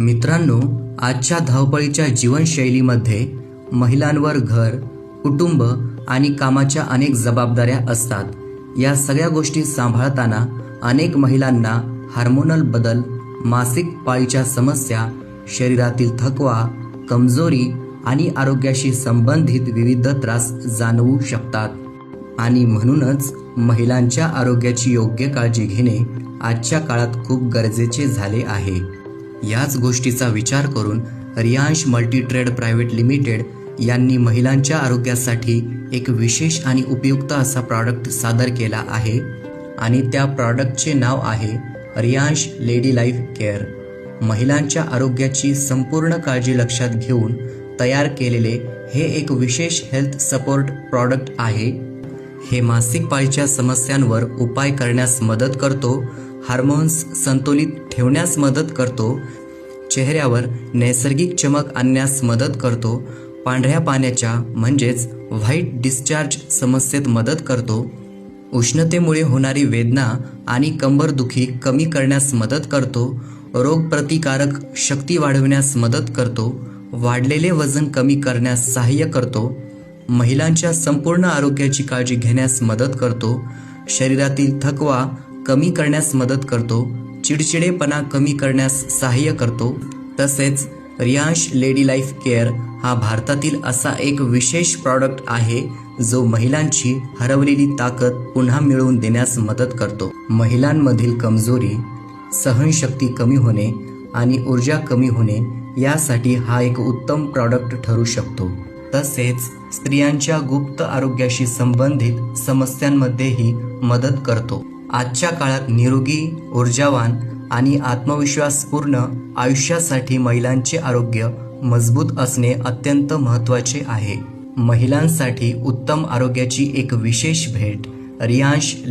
मित्रांनो, आजच्या धावपळीच्या जीवनशैलीमध्ये महिलांवर घर, कुटुंब आणि कामाच्या अनेक जबाबदाऱ्या असतात. या सगळ्या गोष्टी सांभाळताना अनेक महिलांना हार्मोनल बदल, मासिक पाळीच्या समस्या, शरीरातील थकवा, कमजोरी आणि आरोग्याशी संबंधित विविध त्रास जाणवू शकतात आणि म्हणूनच महिलांच्या आरोग्याची योग्य काळजी घेणे आजच्या काळात खूप गरजेचे झाले आहे. याच गोष्टीचा विचार करून रियांश मल्टीट्रेड प्रायव्हेट लिमिटेड यांनी महिलांच्या आरोग्यासाठी एक विशेष आणि उपयुक्त असा प्रॉडक्ट सादर केला आहे आणि त्या प्रॉडक्टचे नाव आहे रियांश लेडी लाईफ केअर. महिलांच्या आरोग्याची संपूर्ण काळजी लक्षात घेऊन तयार केलेले हे एक विशेष हेल्थ सपोर्ट प्रॉडक्ट आहे. हे मासिक पाळीच्या समस्यांवर उपाय करण्यास मदत करतो, हार्मोन्स संतुलित ठेवण्यास मदत करतो, चेहऱ्यावर नैसर्गिक चमक आणण्यास मदत करतो, पांढऱ्या पाण्याच्या म्हणजेच व्हाईट डिस्चार्ज समस्येत मदत करतो, उष्णतेमुळे होणारी वेदना आणि कंबरदुखी कमी करण्यास मदत करतो, रोगप्रतिकारक शक्ती वाढवण्यास मदत करतो, वाढलेले वजन कमी करण्यास सहाय्य करतो, महिलांच्या संपूर्ण आरोग्याची काळजी घेण्यास मदत करतो, शरीरातील थकवा कमी करण्यास मदत करतो, चिडचिडेपणा कमी करण्यास सहाय्य करतो. तसेच रियांश लेडी लाईफ केअर हा भारतातील असा एक विशेष प्रॉडक्ट आहे जो महिलांची हरवलेली ताकद पुन्हा मिळवून देण्यास मदत करतो. महिलांमधील कमजोरी, सहनशक्ती कमी होणे आणि ऊर्जा कमी होणे यासाठी हा एक उत्तम प्रॉडक्ट ठरू शकतो. तसेच स्त्रियांच्या गुप्त आरोग्याशी संबंधित समस्यांमध्येही मदत करतो. आजच्या काळात निरोगी, ऊर्जावान आणि आत्मविश्वासपूर्ण आयुष्यासाठी महिलांचे आरोग्य मजबूत असणे अत्यंत महत्त्वाचे आहे. महिलांसाठी उत्तम आरोग्याची एक विशेष भेट रियांश